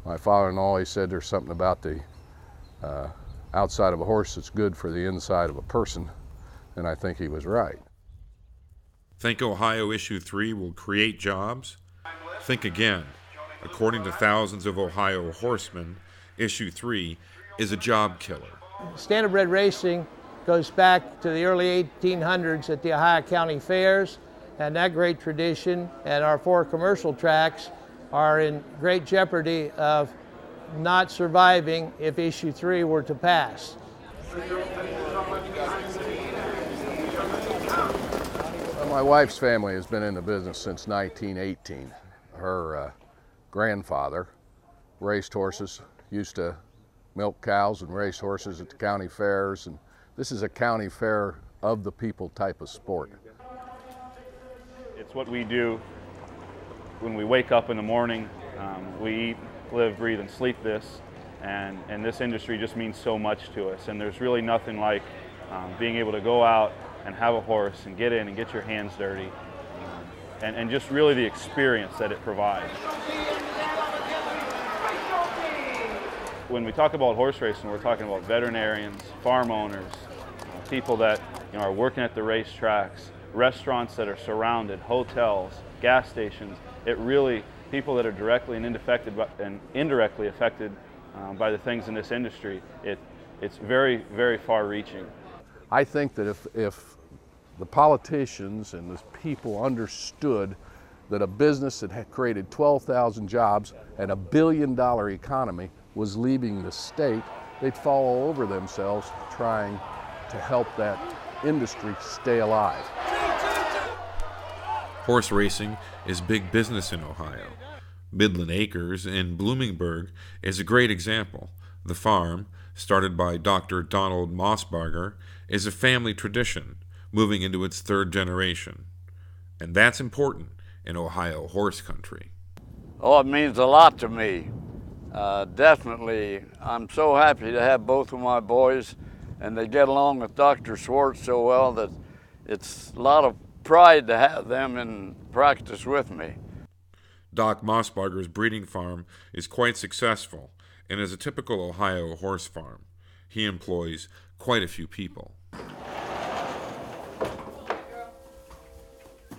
My father-in-law always said there's something about the outside of a horse that's good for the inside of a person, and I think he was right. Think Ohio Issue 3 will create jobs? Think again. According to thousands of Ohio horsemen, Issue 3 is a job killer. Standardbred racing goes back to the early 1800s at the Ohio County Fairs, and that great tradition and our 4 commercial tracks are in great jeopardy of not surviving if Issue 3 were to pass. My wife's family has been in the business since 1918. Her grandfather raced horses, used to milk cows and race horses at the county fairs, and this is a county fair of the people type of sport. It's what we do when we wake up in the morning. We eat, live, breathe, and sleep this, and this industry just means so much to us, and there's really nothing like being able to go out and have a horse and get in and get your hands dirty, and just really the experience that it provides. When we talk about horse racing, we're talking about veterinarians, farm owners, people that are working at the racetracks, restaurants that are surrounded, hotels, gas stations. It really, people that are directly and indirectly affected by the things in this industry. It's very, very far-reaching. I think that if the politicians and the people understood that a business that had created 12,000 jobs and $1 billion economy was leaving the state, they'd fall all over themselves trying to help that industry stay alive. Horse racing is big business in Ohio. Midland Acres in Bloomingburg is a great example. The farm, started by Dr. Donald Mossbarger, is a family tradition, moving into its 3rd generation. And that's important in Ohio horse country. Oh, it means a lot to me. Definitely, I'm so happy to have both of my boys, and they get along with Dr. Schwartz so well that it's a lot of pride to have them in practice with me. Doc Mossbarger's breeding farm is quite successful and is a typical Ohio horse farm. He employs quite a few people.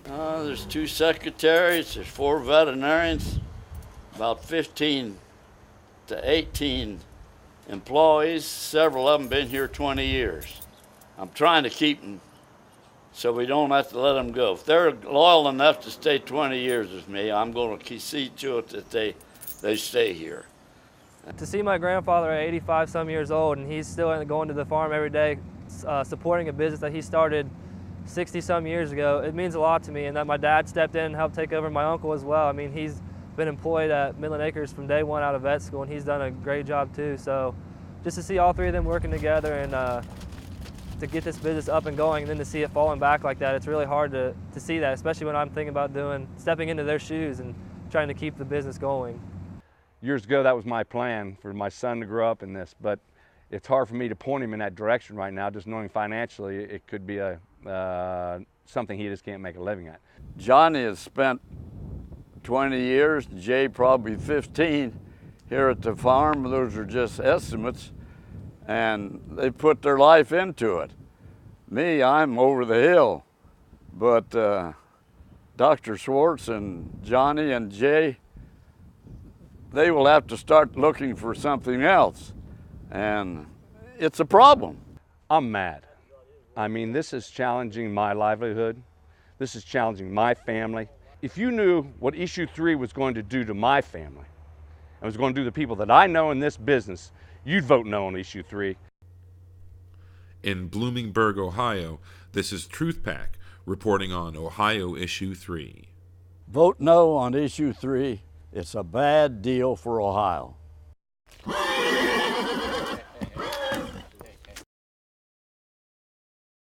There's 2 secretaries, there's 4 veterinarians, about 15 to 18 employees. Several of them been here 20 years. I'm trying to keep them so we don't have to let them go. If they're loyal enough to stay 20 years with me, I'm going to see to it that they stay here. To see my grandfather at 85 some years old and he's still going to the farm every day, supporting a business that he started 60 some years ago, it means a lot to me. And that my dad stepped in and helped take over my uncle as well. I mean, he's been employed at Midland Acres from day one out of vet school, and he's done a great job too. So just to see all 3 of them working together and to get this business up and going, and then to see it falling back like that, it's really hard to see that, especially when I'm thinking about stepping into their shoes and trying to keep the business going. Years ago, that was my plan for my son to grow up in this, but it's hard for me to point him in that direction right now, just knowing financially it could be something he just can't make a living at. Johnny has spent 20 years, Jay probably 15 here at the farm. Those are just estimates, and they put their life into it. Me, I'm over the hill, but Dr. Schwartz and Johnny and Jay, they will have to start looking for something else, and it's a problem. I'm mad. I mean, this is challenging my livelihood. This is challenging my family. If you knew what Issue 3 was going to do to my family, and was going to do to the people that I know in this business, you'd vote no on Issue 3. In Bloomingburg, Ohio, this is Truth Pack reporting on Ohio Issue 3. Vote no on Issue 3. It's a bad deal for Ohio.